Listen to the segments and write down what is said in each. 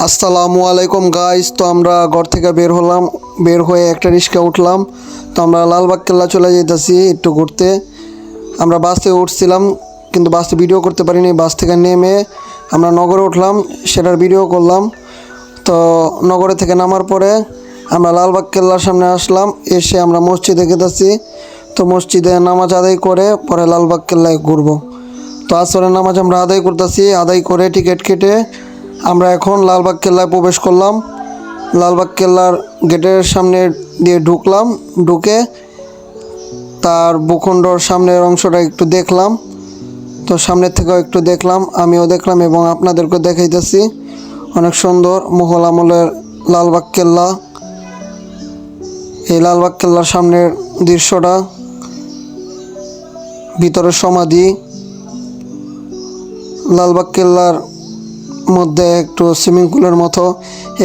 আসসালামু আলাইকুম গাইস। তো আমরা ঘর থেকে বের হয়ে একটা রিক্সা উঠলাম। তো আমরা লালবাগ কেল্লা চলে যেতেছি একটু ঘুরতে। আমরা বাস থেকে উঠছিলাম কিন্তু বাসে ভিডিও করতে পারিনি। বাস থেকে নেমে আমরা নগরে উঠলাম, সেটার ভিডিও করলাম। তো নগরে থেকে নামার পরে আমরা লালবাগ কেল্লার সামনে আসলাম, এসে আমরা মসজিদে গেতেছি। তো মসজিদে নামাজ আদায় করে পরে লালবাগ কেল্লায় ঘুরবো। তো আসরের নামাজ আমরা আদায় করতেছি, আদায় করে টিকিট কেটে আমরা এখন লালবাগ কেল্লায় প্রবেশ করলাম। লালবাগ কেল্লার গেটের সামনে দিয়ে ঢুকলাম, ঢুকে তার ভূখণ্ডর সামনের অংশটা একটু দেখলাম। তো সামনের থেকেও একটু দেখলাম, আমিও দেখলাম এবং আপনাদেরকে দেখাইতেছি। অনেক সুন্দর মুঘল আমলের লালবাগ কেল্লা। এই লালবাগ কেল্লার সামনের দৃশ্যটা, ভিতরের সমাধি। লালবাগ কেল্লার মধ্যে একটু সুইমিং পুলের মতো,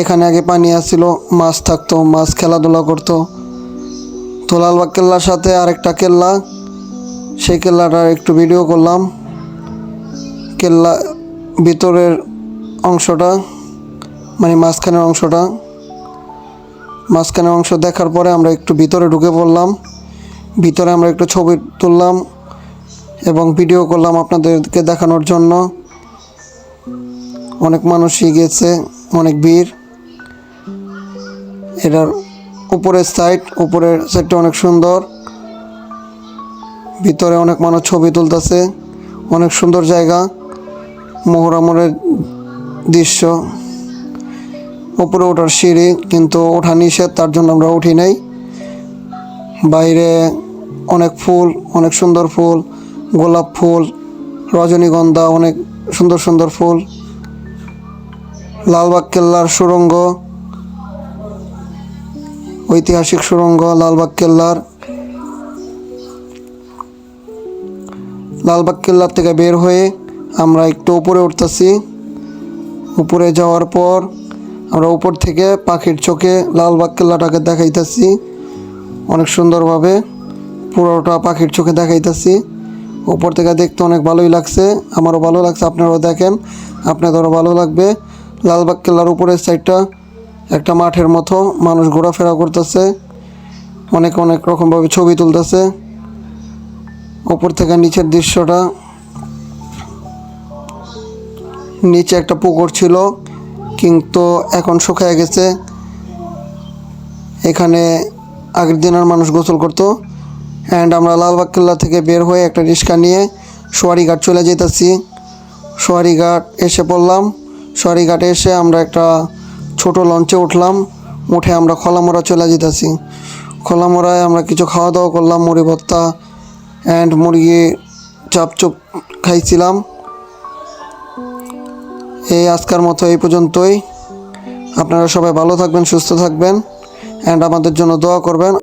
এখানে আগে পানি আসছিল, মাছ থাকতো, মাছ খেলাধুলা করতো। তো লালবাগ কেল্লার সাথে আরেকটা কেল্লা, সেই কেল্লাটার একটু ভিডিও করলাম। কেল্লা ভিতরের অংশটা মানে মাঝখানের অংশ দেখার পরে আমরা একটু ভিতরে ঢুকে পড়লাম। ভিতরে আমরা একটু ছবি তুললাম এবং ভিডিও করলাম আপনাদেরকে দেখানোর জন্য। অনেক মানুষই গেছে, অনেক ভিড়। এটার উপরের সাইডটা অনেক সুন্দর, ভিতরে অনেক মানুষ ছবি তুলতেছে। অনেক সুন্দর জায়গা, মোহরামরের দৃশ্য। উপরে ওঠার সিঁড়ি, কিন্তু ওঠা নিষেধ, তার জন্য আমরা উঠি নাই। বাইরে অনেক ফুল, অনেক সুন্দর ফুল, গোলাপ ফুল, রজনীগন্ধা, অনেক সুন্দর সুন্দর ফুল। লালবাগ কেল্লার সুড়ঙ্গ, ঐতিহাসিক সুড়ঙ্গ লালবাগ কেল্লার। লালবাগ কেল্লার থেকে বের হয়ে আমরা একটু উপরে উঠতেছি। উপরে যাওয়ার পর আমরা উপর থেকে পাখির চোখে লালবাগ কেল্লাটাকে দেখাইতেছি অনেক সুন্দরভাবে। পুরোটা পাখির চোখে দেখাইতেছি। উপর থেকে দেখতে অনেক ভালোই লাগছে, আমারও ভালো লাগছে। আপনারাও দেখেন, আপনাদেরও ভালো লাগবে। লালবাগ কেল্লার উপরের সাইডটা একটা মাঠের মতো, মানুষ ঘোরাফেরা করতেছে, অনেক অনেক রকমভাবে ছবি তুলতেছে। উপর থেকে নিচের দৃশ্যটা, নিচে একটা পুকুর ছিল কিন্তু এখন শুকিয়ে গেছে। এখানে আগের দিনের মানুষ গোসল করতো। অ্যান্ড আমরা লালবাগ কেল্লা থেকে বের হয়ে একটা রিক্সা নিয়ে সোয়ারিঘাট চলে যেতেছি। সোয়ারিঘাট এসে পড়লাম। সোয়ারিঘাটে এসে আমরা একটা ছোট লঞ্চে উঠলাম, উঠে আমরা খোলামোড়া চলে যেতেছি। খোলামোড়ায় আমরা কিছু খাওয়া দাওয়া করলাম, মুড়ি ভর্তা অ্যান্ড মুরগি চাপচুপ খাইছিলাম। এই আজকের মতো এই পর্যন্তই। আপনারা সবাই ভালো থাকবেন, সুস্থ থাকবেন অ্যান্ড আমাদের জন্য দোয়া করবেন।